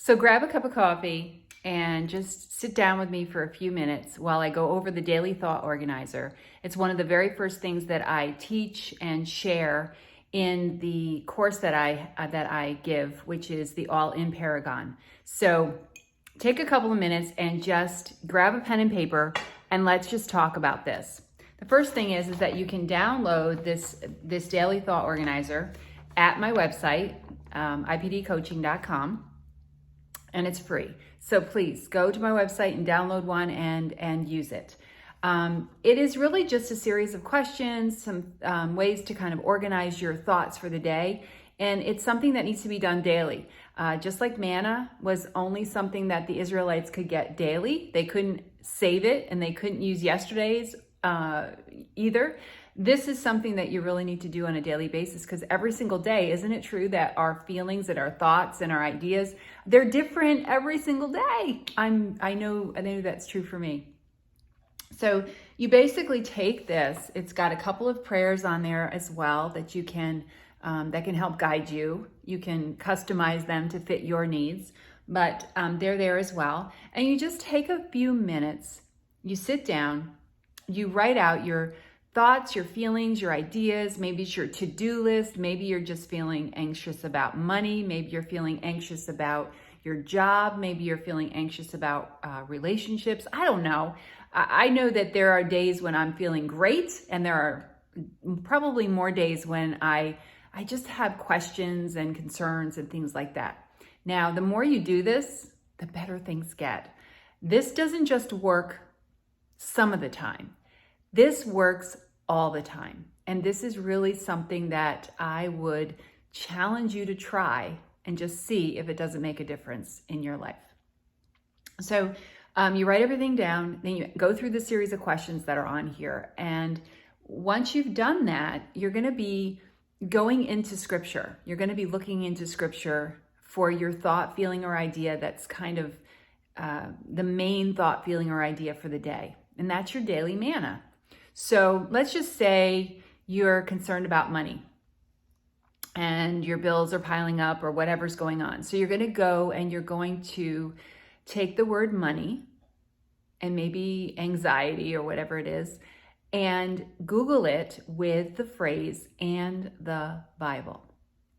So grab a cup of coffee and just sit down with me for a few minutes while I go over the Daily Thought Organizer. It's one of the very first things that I teach and share in the course that I give, which is the All In Paragon. So take a couple of minutes and just grab a pen and paper and let's just talk about this. The first thing is that you can download this Daily Thought Organizer at my website, ipdcoaching.com. And it's free. So please go to my website and download one and use it. It is really just a series of questions, some ways to kind of organize your thoughts for the day. And it's something that needs to be done daily. Just like manna was only something that the Israelites could get daily. They couldn't save it and they couldn't use yesterday's either. This is something that you really need to do on a daily basis, because every single day, isn't it true that our feelings and our thoughts and our ideas, they're different every single day? I know that's true for me. So you basically take this. It's got a couple of prayers on there as well that you can that can help guide you. You can customize them to fit your needs, but they're there as well. And you just take a few minutes. You sit down. You write out your thoughts, your feelings, your ideas. Maybe it's your to-do list. Maybe you're just feeling anxious about money. Maybe you're feeling anxious about your job. Maybe you're feeling anxious about relationships. I don't know. I know that there are days when I'm feeling great, and there are probably more days when I just have questions and concerns and things like that. Now, the more you do this, the better things get. This doesn't just work some of the time. This works all the time. And this is really something that I would challenge you to try and just see if it doesn't make a difference in your life. So you write everything down, then you go through the series of questions that are on here. And once you've done that, you're going to be going into scripture. You're going to be looking into scripture for your thought, feeling, or idea that's kind of the main thought, feeling, or idea for the day. And that's your daily manna. So let's just say you're concerned about money and your bills are piling up or whatever's going on. So you're going to go and you're going to take the word money and maybe anxiety or whatever it is and Google it with the phrase "and the Bible."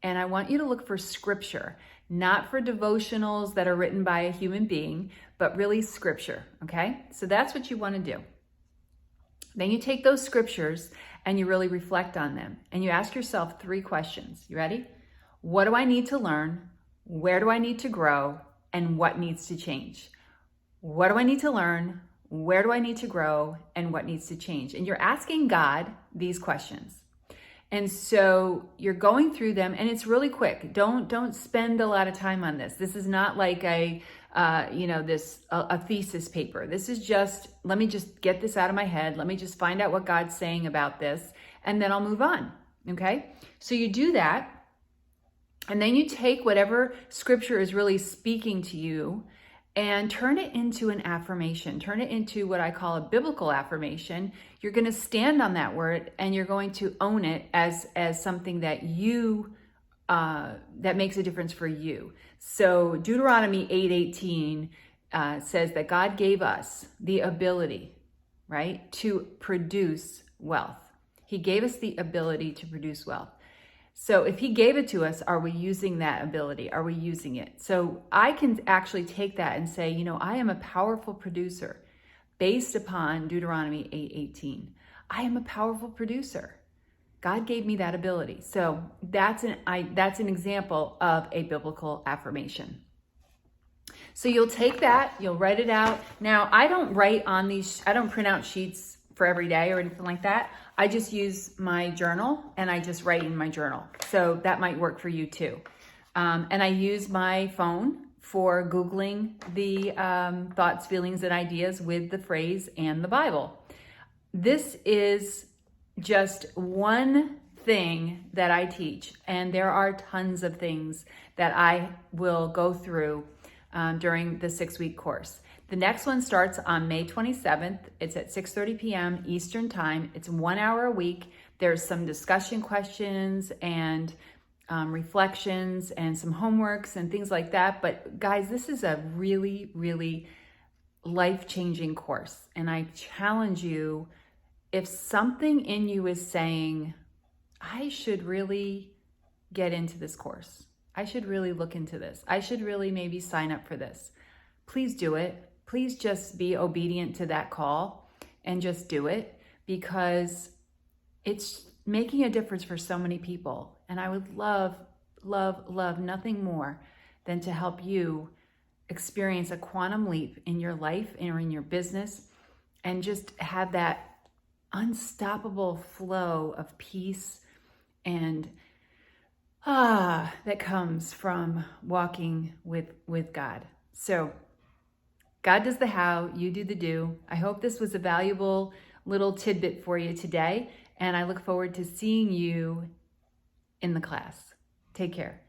And I want you to look for scripture, not for devotionals that are written by a human being, but really scripture, okay? So that's what you want to do. Then you take those scriptures and you really reflect on them. And you ask yourself 3 questions. You ready? What do I need to learn? Where do I need to grow? And what needs to change? What do I need to learn? Where do I need to grow? And what needs to change? And you're asking God these questions. And so you're going through them, and it's really quick. Don't spend a lot of time on this. This is not like a thesis paper. This is just, let me just get this out of my head. Let me just find out what God's saying about this, and then I'll move on. Okay? So you do that, and then you take whatever scripture is really speaking to you and turn it into an affirmation. Turn it into what I call a biblical affirmation. You're going to stand on that word and you're going to own it as something that that makes a difference for you. So Deuteronomy 8:18 says that God gave us the ability, right, to produce wealth. He gave us the ability to produce wealth. So if he gave it to us, are we using that ability? Are we using it? So I can actually take that and say, I am a powerful producer based upon Deuteronomy 8:18. I am a powerful producer. God gave me that ability. So that's an example of a biblical affirmation. So you'll take that, you'll write it out. Now, I don't print out sheets for every day or anything like that. I just use my journal and I just write in my journal. So that might work for you too. And I use my phone for Googling the thoughts, feelings, and ideas with the phrase "and the Bible." This is just one thing that I teach, and there are tons of things that I will go through during the 6-week course. The next one starts on May 27th. It's at 6:30 p.m. Eastern Time. It's 1 hour a week. There's some discussion questions and reflections and some homeworks and things like that. But guys, this is a really, really life-changing course. And I challenge you, if something in you is saying, I should really get into this course, I should really look into this, I should really maybe sign up for this, please do it. Please just be obedient to that call and just do it, because it's making a difference for so many people. And I would love, love, love nothing more than to help you experience a quantum leap in your life or in your business, and just have that unstoppable flow of peace and that comes from walking with God. So God does the how, you do the do. I hope this was a valuable little tidbit for you today, and I look forward to seeing you in the class. Take care.